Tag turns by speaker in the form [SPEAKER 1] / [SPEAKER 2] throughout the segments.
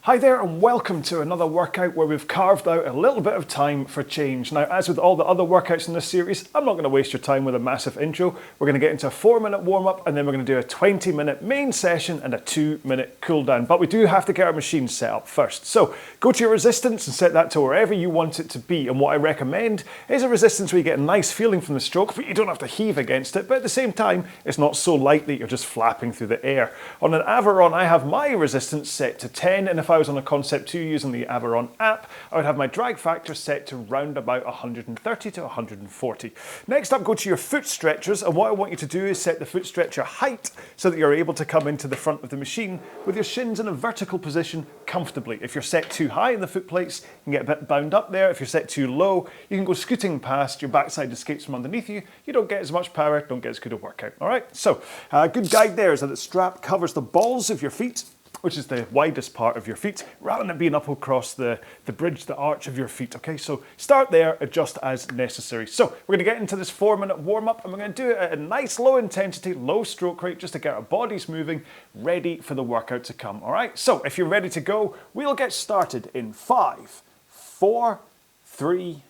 [SPEAKER 1] Hi there and welcome to another workout where we've carved out a little bit of time for change. Now, as with all the other workouts in this series, I'm not going to waste your time with a massive intro. We're going to get into a 4-minute warm-up and then we're going to do a 20-minute main session and a 2-minute cool down. But we do have to get our machine set up first. So go to your resistance and set that to wherever you want it to be. And what I recommend is a resistance where you get a nice feeling from the stroke, but you don't have to heave against it. But at the same time, it's not so light that you're just flapping through the air. On an Aviron, I have my resistance set to 10, and if I was on a Concept 2 using the Aviron app, I would have my drag factor set to round about 130 to 140. Next up, go to your foot stretchers, and what I want you to do is set the foot stretcher height so that you're able to come into the front of the machine with your shins in a vertical position comfortably. If you're set too high in the foot plates, you can get a bit bound up there. If you're set too low, you can go scooting past, your backside escapes from underneath you, you don't get as much power, don't get as good a workout. All right, so a good guide there is that the strap covers the balls of your feet, which is the widest part of your feet, rather than it being up across the bridge, the arch of your feet, okay? So start there, adjust as necessary. So we're gonna get into this 4-minute warm-up and we're gonna do it at a nice low intensity, low stroke rate, just to get our bodies moving, ready for the workout to come, all right? So if you're ready to go, we'll get started in 5, 4, 3,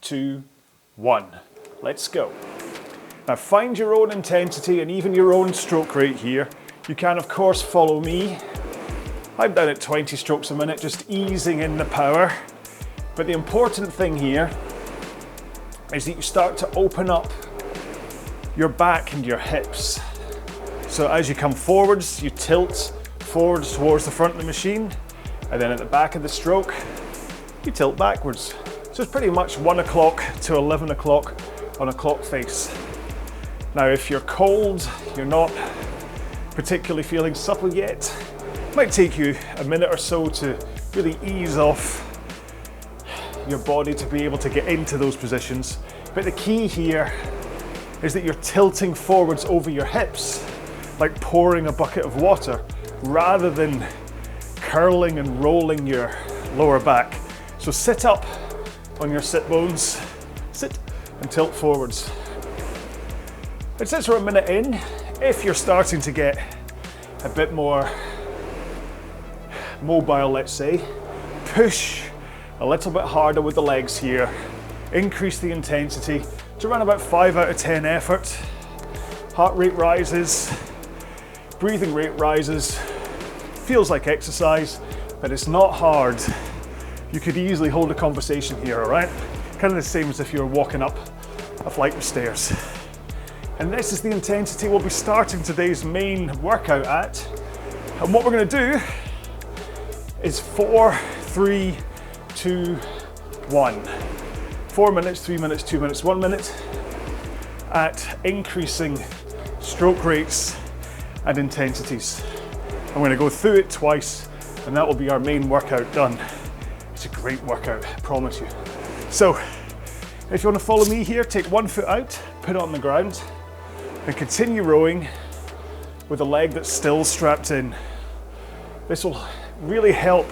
[SPEAKER 1] 2, 1. Let's go. Now find your own intensity and even your own stroke rate here. You can, of course, follow me. I'm down at 20 strokes a minute, just easing in the power. But the important thing here is that you start to open up your back and your hips. So as you come forwards, you tilt forwards towards the front of the machine, and then at the back of the stroke, you tilt backwards. So it's pretty much 1 o'clock to 11 o'clock on a clock face. Now, if you're cold, you're not particularly feeling supple yet, might take you a minute or so to really ease off your body to be able to get into those positions. But the key here is that you're tilting forwards over your hips, like pouring a bucket of water, rather than curling and rolling your lower back. So sit up on your sit bones, sit and tilt forwards. And since we're a minute in, if you're starting to get a bit more mobile, let's say, push a little bit harder with the legs here, increase the intensity to around about 5 out of 10 effort. Heart rate rises, breathing rate rises, feels like exercise, but it's not hard. You could easily hold a conversation here, all right? Kind of the same as if you were walking up a flight of stairs. And this is the intensity we'll be starting today's main workout at. And what we're gonna do is 4, 3, 2, 1. 4 minutes, 3 minutes, 2 minutes, 1 minute at increasing stroke rates and intensities. I'm gonna go through it twice and that will be our main workout done. It's a great workout, I promise you. So, if you wanna follow me here, take 1 foot out, put it on the ground, and continue rowing with a leg that's still strapped in. This will really help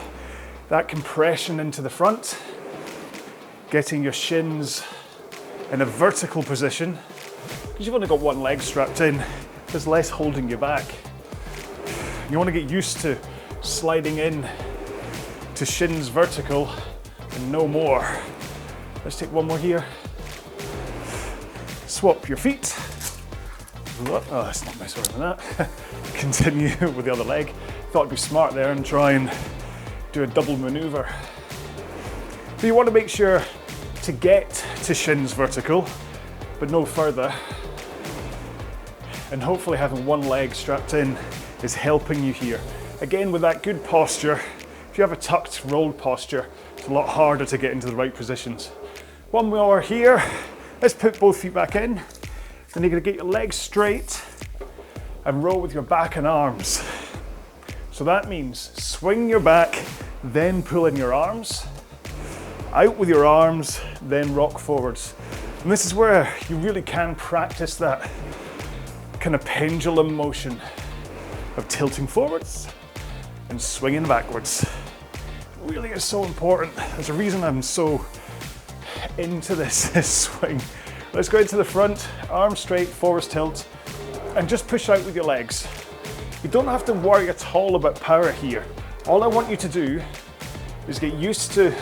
[SPEAKER 1] that compression into the front, getting your shins in a vertical position. Because you've only got one leg strapped in, there's less holding you back. You want to get used to sliding in to shins vertical and no more. Let's take one more here. Swap your feet. Oh, that's not nice than that. Continue with the other leg. Thought it'd be smart there and try and do a double maneuver. But you want to make sure to get to shins vertical, but no further. And hopefully having one leg strapped in is helping you here. Again, with that good posture, if you have a tucked, rolled posture, it's a lot harder to get into the right positions. One more here. Let's put both feet back in. Then you're gonna get your legs straight and row with your back and arms. So that means swing your back, then pull in your arms, out with your arms, then rock forwards. And this is where you really can practice that kind of pendulum motion of tilting forwards and swinging backwards. It really is so important. There's a reason I'm so into this swing. Let's go into the front, arms straight, forwards tilt, and just push out with your legs. You don't have to worry at all about power here. All I want you to do is get used to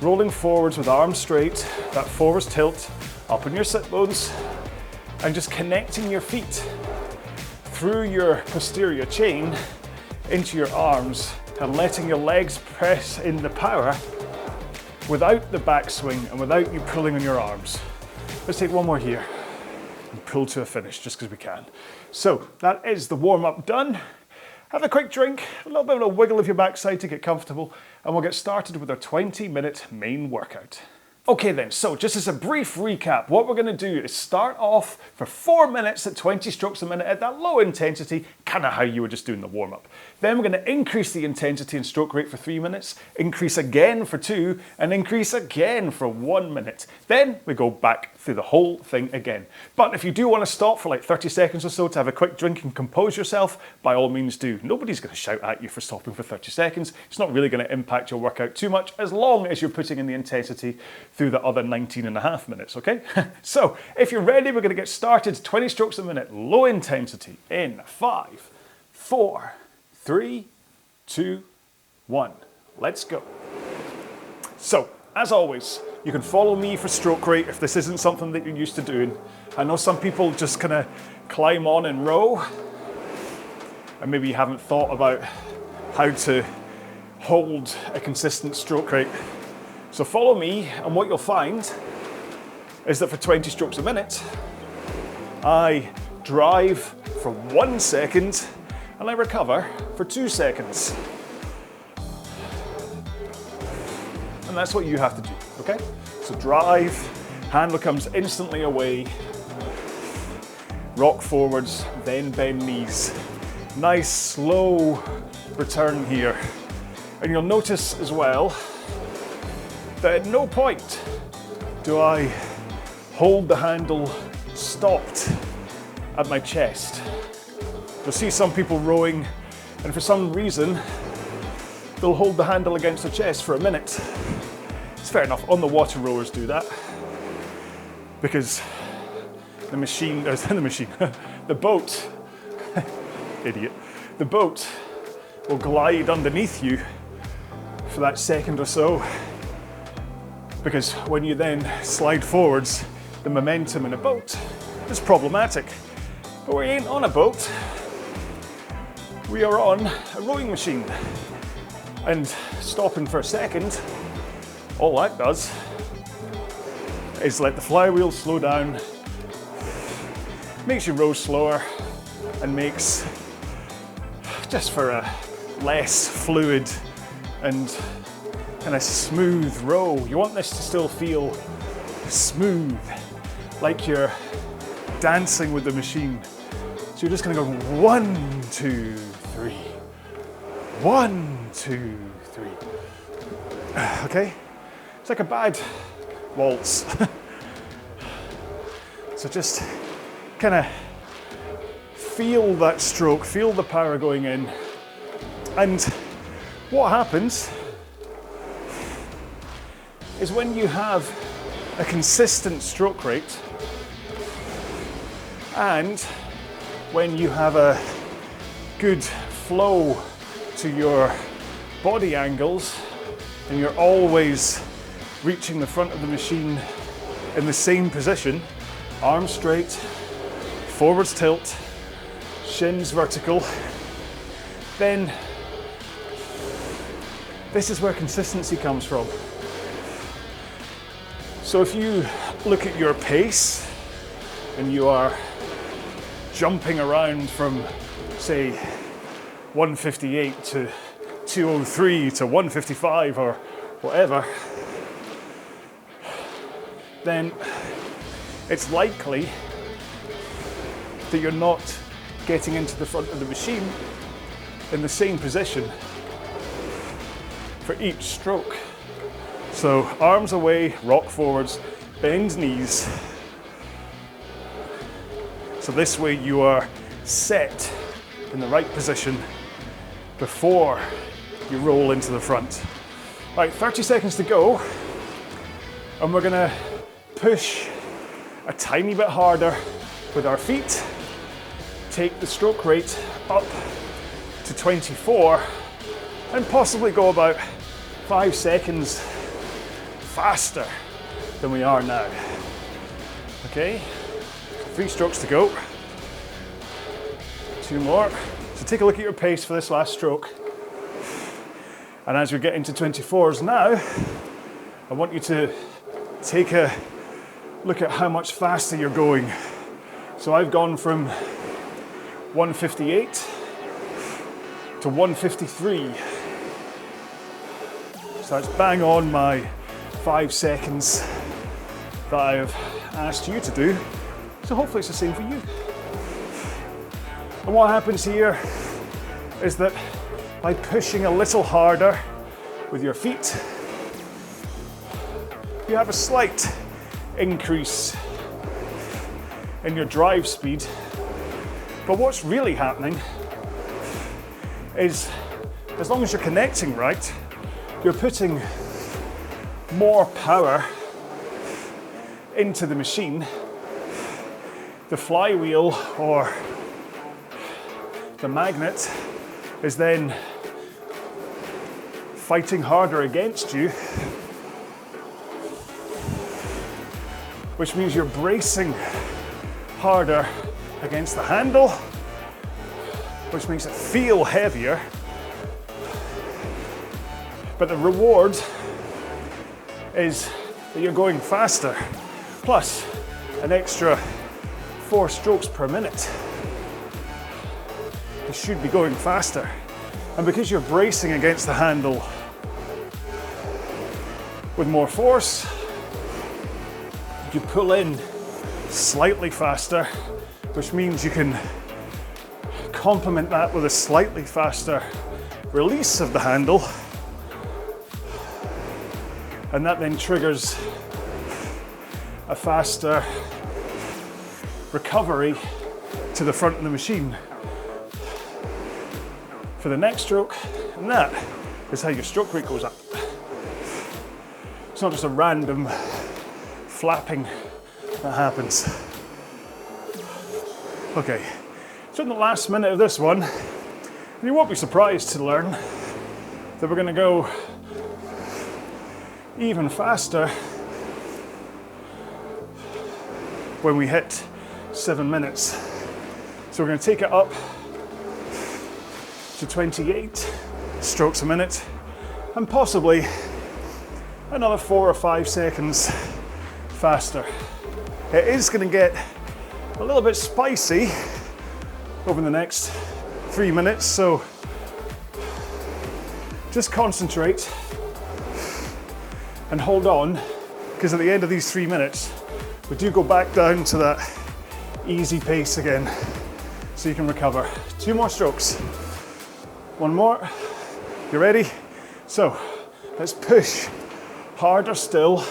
[SPEAKER 1] rolling forwards with arms straight, that forwards tilt, up on your sit bones, and just connecting your feet through your posterior chain into your arms and letting your legs press in the power without the backswing and without you pulling on your arms. Let's take one more here and pull to a finish just because we can. So that is the warm-up done. Have a quick drink, a little bit of a wiggle of your backside to get comfortable, and we'll get started with our 20-minute main workout. Okay then, so just as a brief recap, what we're going to do is start off for 4 minutes at 20 strokes a minute at that low intensity, kind of how you were just doing the warm-up. Then we're going to increase the intensity and stroke rate for 3 minutes, increase again for 2, and increase again for 1 minute. Then we go back through the whole thing again. But if you do want to stop for like 30 seconds or so to have a quick drink and compose yourself, by all means do. Nobody's going to shout at you for stopping for 30 seconds. It's not really going to impact your workout too much as long as you're putting in the intensity through the other 19.5 minutes, okay? So if you're ready, we're going to get started. 20 strokes a minute, low intensity in 5, 4, 3, 2, 1. Let's go. So as always, you can follow me for stroke rate if this isn't something that you're used to doing. I know some people just kind of climb on and row, and maybe you haven't thought about how to hold a consistent stroke rate. So follow me, and what you'll find is that for 20 strokes a minute, I drive for 1 second and I recover for 2 seconds. And that's what you have to do, okay? So drive, handle comes instantly away, rock forwards, then bend knees. Nice slow return here. And you'll notice as well that at no point do I hold the handle stopped at my chest. You'll see some people rowing, and for some reason, they'll hold the handle against their chest for a minute. It's fair enough, on the WaterRowers do that, because the boat, idiot, the boat will glide underneath you for that second or so, because when you then slide forwards, the momentum in a boat is problematic. But we ain't on a boat, we are on a rowing machine. And stopping for a second, all that does is let the flywheels slow down, makes you row slower, and makes just for a less fluid and kind of smooth row. You want this to still feel smooth, like you're dancing with the machine. So you're just gonna go 1, 2, 3. 1, 2, 3. Okay? It's like a bad waltz. So just kind of feel that stroke, feel the power going in. And what happens is when you have a consistent stroke rate and when you have a good flow to your body angles and you're always reaching the front of the machine in the same position, arms straight, forwards tilt, shins vertical, then this is where consistency comes from. So if you look at your pace and you are jumping around from, say, 158 to 203 to 155 or whatever, then it's likely that you're not getting into the front of the machine in the same position for each stroke. So arms away, rock forwards, bend knees. So this way you are set in the right position before you roll into the front. Right, 30 seconds to go, and we're gonna push a tiny bit harder with our feet, take the stroke rate up to 24, and possibly go about 5 seconds faster than we are now. Okay, 3 strokes to go. 2 more. So take a look at your pace for this last stroke. And as we get into 24s now, I want you to take a look at how much faster you're going. So I've gone from 158 to 153. So that's bang on my 5 seconds that I've asked you to do. So hopefully it's the same for you. And what happens here is that by pushing a little harder with your feet, you have a slight increase in your drive speed. But what's really happening is, as long as you're connecting right, you're putting more power into the machine. The flywheel or the magnet is then fighting harder against you, which means you're bracing harder against the handle, which makes it feel heavier. But the reward is that you're going faster, plus an extra 4 strokes per minute. You should be going faster. And because you're bracing against the handle with more force, you pull in slightly faster, which means you can complement that with a slightly faster release of the handle. And that then triggers a faster recovery to the front of the machine for the next stroke, and that is how your stroke rate goes up. It's not just a random flapping that happens. Okay, so in the last minute of this one, you won't be surprised to learn that we're going to go even faster when we hit 7 minutes. So we're going to take it up to 28 strokes a minute and possibly another 4 or 5 seconds faster. It is going to get a little bit spicy over the next 3 minutes, so just concentrate and hold on, because at the end of these 3 minutes we do go back down to that easy pace again, so you can recover. 2 more strokes. 1 more. You ready? So let's push harder still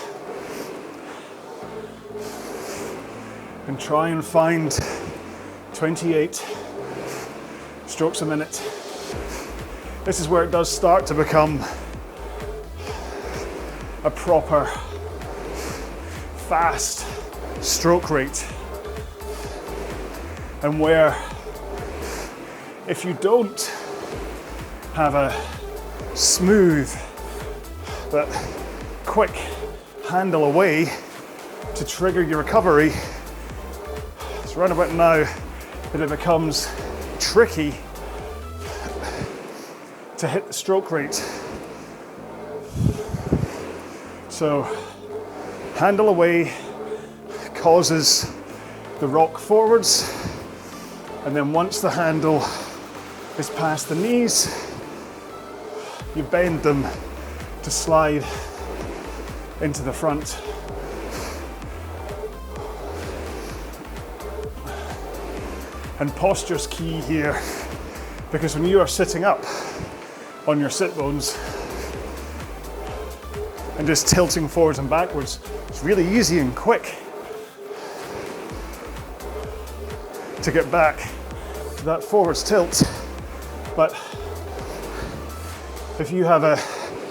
[SPEAKER 1] and try and find 28 strokes a minute. This is where it does start to become a proper fast stroke rate, and where if you don't have a smooth but quick handle away to trigger your recovery, it's right about now that it becomes tricky to hit the stroke rate. So handle away causes the rock forwards, and then once the handle is past the knees, you bend them to slide into the front. And posture's key here, because when you are sitting up on your sit bones and just tilting forwards and backwards, it's really easy and quick to get back to that forwards tilt. But if you have a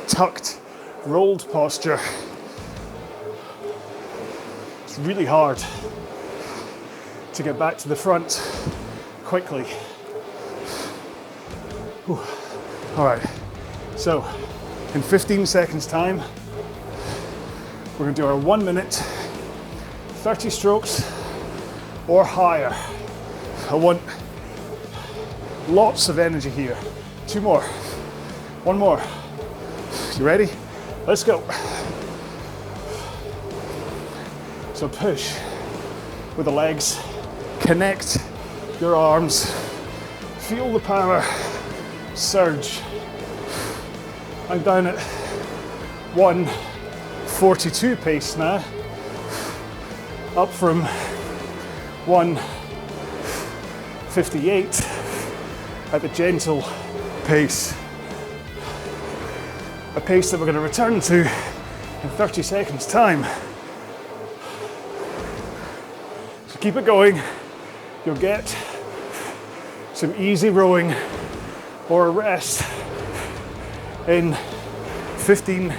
[SPEAKER 1] tucked, rolled posture, it's really hard to get back to the front quickly. Whew. All right, So in 15 seconds time, we're gonna do our 1 minute, 30 strokes or higher. I want lots of energy here. 2 more, 1 more. You ready? Let's go. So push with the legs, connect your arms, feel the power, surge. I'm down at 1:42 pace now, up from 1:58 at the gentle pace. A pace that we're going to return to in 30 seconds time. So keep it going. You'll get some easy rowing or a rest in 15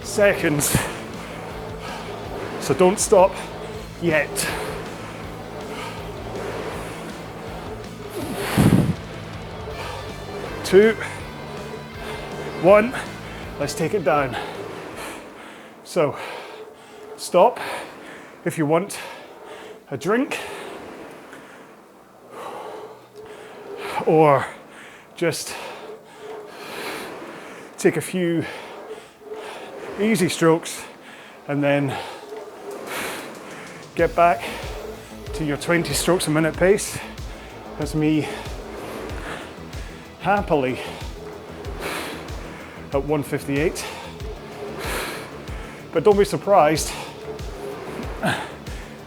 [SPEAKER 1] seconds. So don't stop yet. 2, 1, let's take it down. So stop if you want a drink or just take a few easy strokes and then get back to your 20 strokes a minute pace. That's me happily at 1:58. But don't be surprised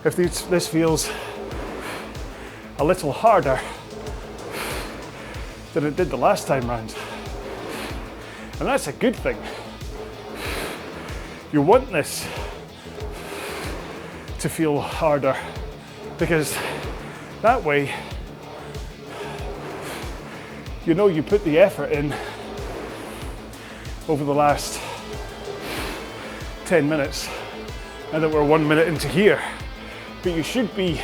[SPEAKER 1] if this feels a little harder than it did the last time round. And that's a good thing. You want this to feel harder because that way you know you put the effort in over the last 10 minutes and that we're 1 minute into here. But you should be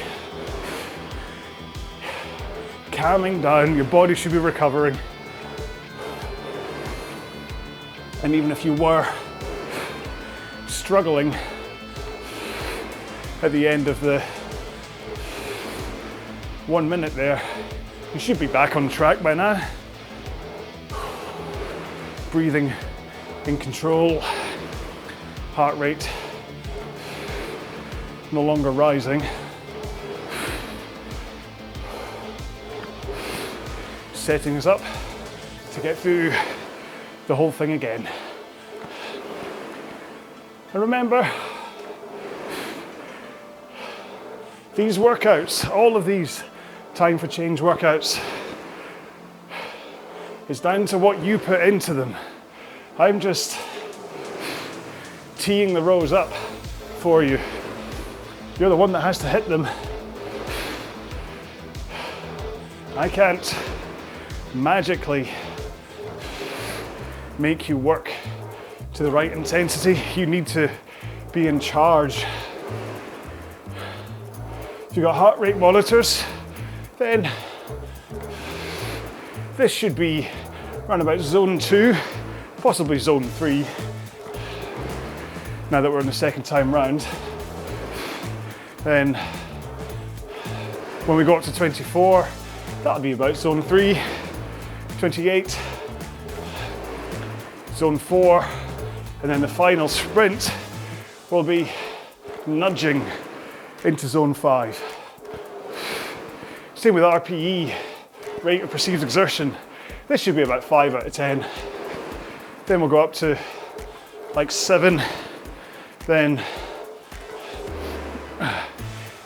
[SPEAKER 1] calming down, your body should be recovering. And even if you were struggling at the end of the 1 minute there, you should be back on track by now. Breathing in control, heart rate no longer rising. Setting us up to get through the whole thing again. And remember, these workouts, all of these time for change workouts, is down to what you put into them. I'm just teeing the rows up for you. You're the one that has to hit them. I can't magically make you work to the right intensity. You need to be in charge. If you've got heart rate monitors, then this should be around about zone 2, possibly zone 3, now that we're in the second time round. Then when we go up to 24, that'll be about zone 3, 28, zone 4, and then the final sprint will be nudging into zone 5. Same with RPE, rate of perceived exertion. This should be about 5 out of 10. Then we'll go up to like 7, then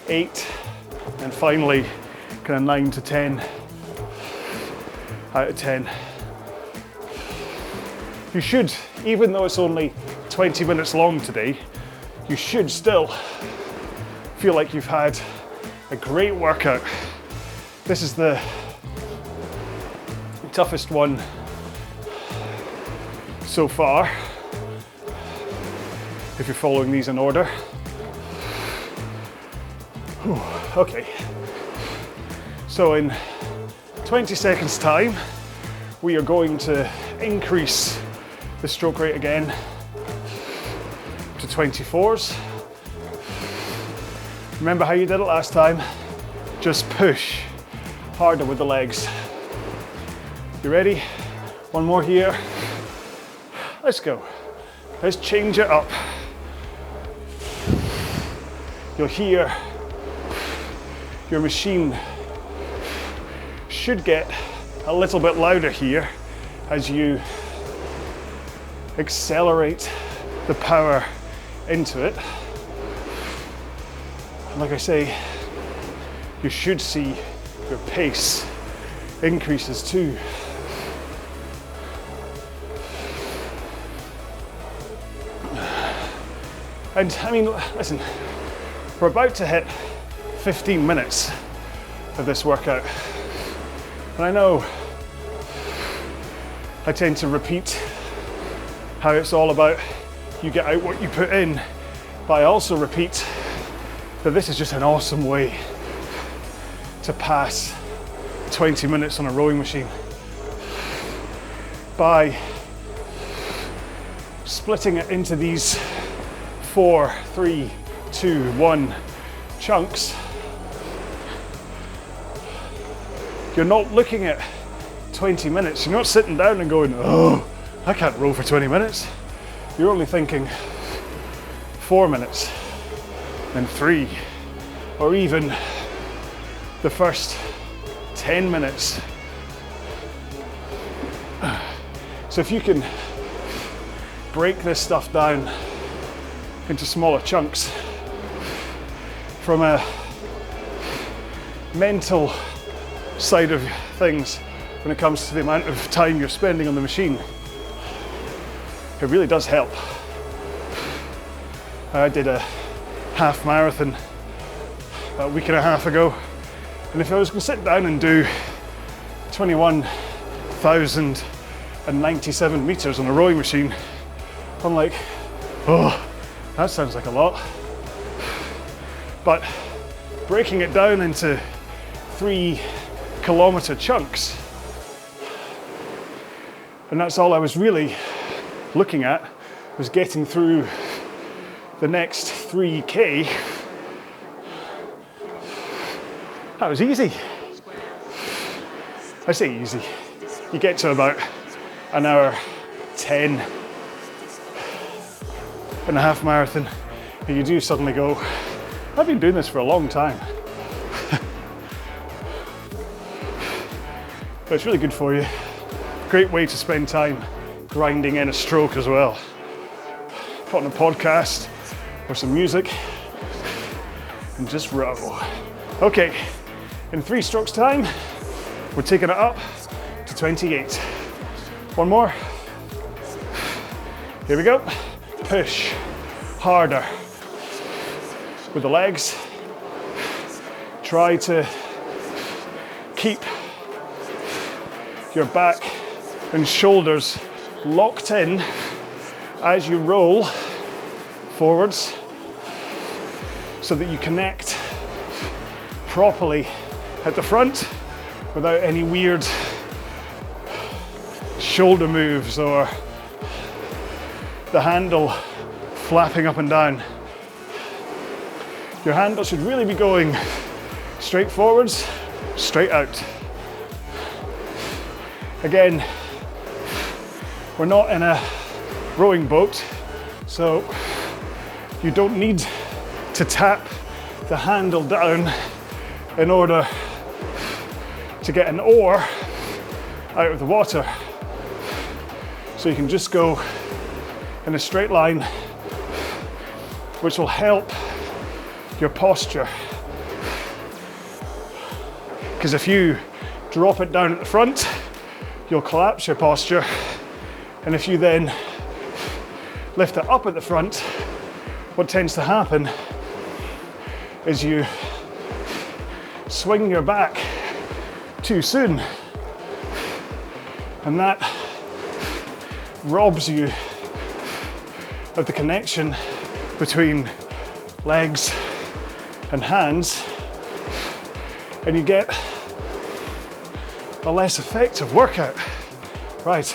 [SPEAKER 1] 8, and finally kind of 9 to 10 out of 10. You should, even though it's only 20 minutes long today, you should still feel like you've had a great workout. This is the toughest one so far, if you're following these in order. Whew, okay, so in 20 seconds time, we are going to increase the stroke rate again to 24s. Remember how you did it last time? Just push harder with the legs. You ready? One more here. Let's go. Let's change it up. You'll hear your machine should get a little bit louder here as you accelerate the power into it. And like I say, you should see your pace increases too. And I mean, listen, we're about to hit 15 minutes of this workout. And I know I tend to repeat how it's all about you get out what you put in, but I also repeat that this is just an awesome way to pass 20 minutes on a rowing machine by splitting it into these 4, 3, 2, 1 chunks. You're not looking at 20 minutes. You're not sitting down and going, oh, I can't row for 20 minutes. You're only thinking 4 minutes, then 3, or even the first 10 minutes. So if you can break this stuff down into smaller chunks from a mental side of things when it comes to the amount of time you're spending on the machine, it really does help. I did a half marathon about a week and a half ago, and if I was going to sit down and do 21,097 meters on a rowing machine, I'm like, oh, that sounds like a lot. But breaking it down into 3-kilometer chunks, and that's all I was really looking at, was getting through the next 3K. That was easy. I say easy. You get to about an hour 10 in a half marathon, and you do suddenly go, I've been doing this for a long time. But it's really good for you. Great way to spend time grinding in a stroke as well. Put on a podcast or some music and just row. Okay, in 3 strokes time, we're taking it up to 28. One more. Here we go. Push harder with the legs. Try to keep your back and shoulders locked in as you roll forwards so that you connect properly at the front without any weird shoulder moves or the handle flapping up and down. Your handle should really be going straight forwards, straight out. Again, we're not in a rowing boat, so you don't need to tap the handle down in order to get an oar out of the water. So you can just go in a straight line, which will help your posture. Because if you drop it down at the front, you'll collapse your posture. And if you then lift it up at the front, what tends to happen is you swing your back too soon. And that robs you of the connection between legs and hands, and you get a less effective workout. Right.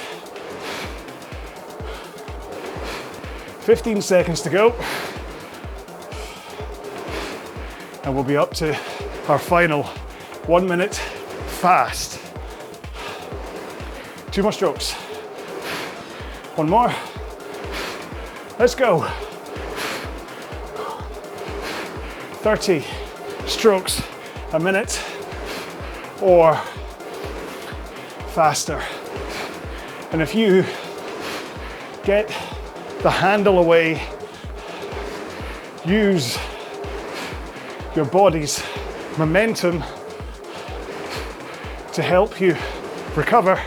[SPEAKER 1] 15 seconds to go. And we'll be up to our final 1 minute fast. 2 more strokes. 1 more. Let's go. 30 strokes a minute or faster. And if you get the handle away, use your body's momentum to help you recover,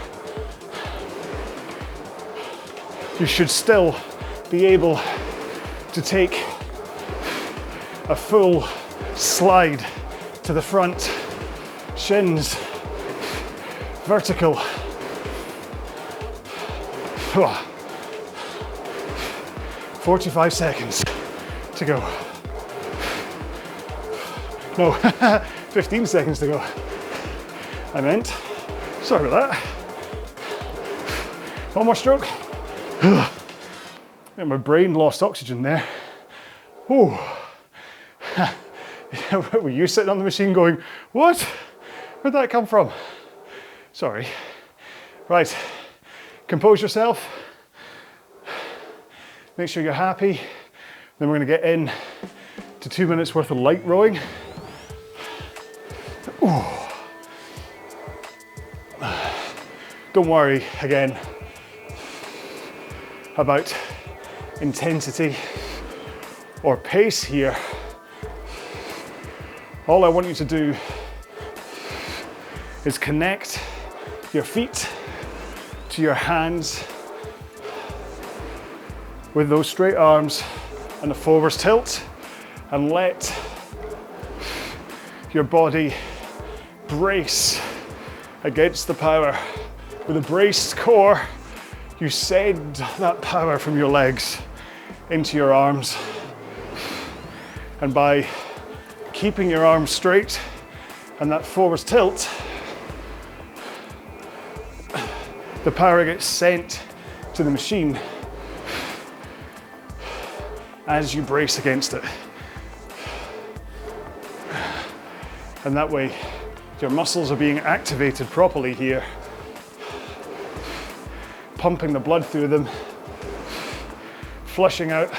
[SPEAKER 1] you should still be able to take a full slide to the front, shins vertical. 45 seconds to go. No, 15 seconds to go. I meant, sorry about that. 1 more stroke. And my brain lost oxygen there. Ooh. Were you sitting on the machine going, what? Where'd that come from? Sorry. Right, compose yourself. Make sure you're happy. Then we're gonna get in to 2 minutes worth of light rowing. Ooh. Don't worry, again, about intensity or pace here. All I want you to do is connect your feet to your hands with those straight arms and a forwards tilt, and let your body brace against the power. With a braced core, you send that power from your legs into your arms. And by keeping your arms straight and that forwards tilt, the power gets sent to the machine as you brace against it. And that way, your muscles are being activated properly here, pumping the blood through them, flushing out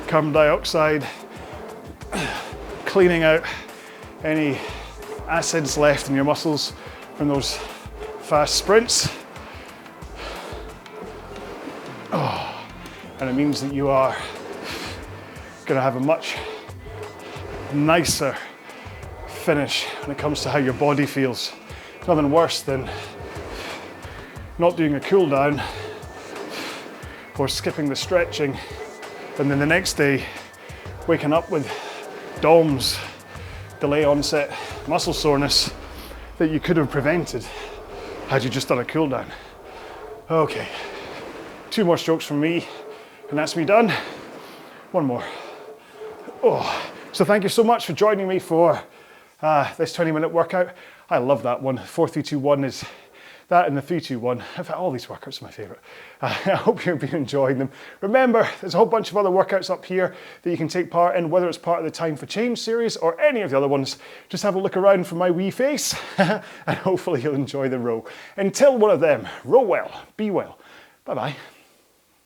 [SPEAKER 1] carbon dioxide, cleaning out any acids left in your muscles from those fast sprints. And it means that you are going to have a much nicer finish when it comes to how your body feels. It's nothing worse than not doing a cool down or skipping the stretching, and then the next day waking up with DOMS, delay onset muscle soreness, that you could have prevented had you just done a cool down. Okay, 2 more strokes from me and that's me done. 1 more. So thank you so much for joining me for this 20-minute workout. I love that one. 4, 3, 2, 1 is that, and the 3, 2, 1. In fact, all these workouts are my favorite. I hope you've been enjoying them. Remember, there's a whole bunch of other workouts up here that you can take part in, whether it's part of the Time for Change series or any of the other ones. Just have a look around for my wee face and hopefully you'll enjoy the row. Until one of them, row well, be well. Bye-bye.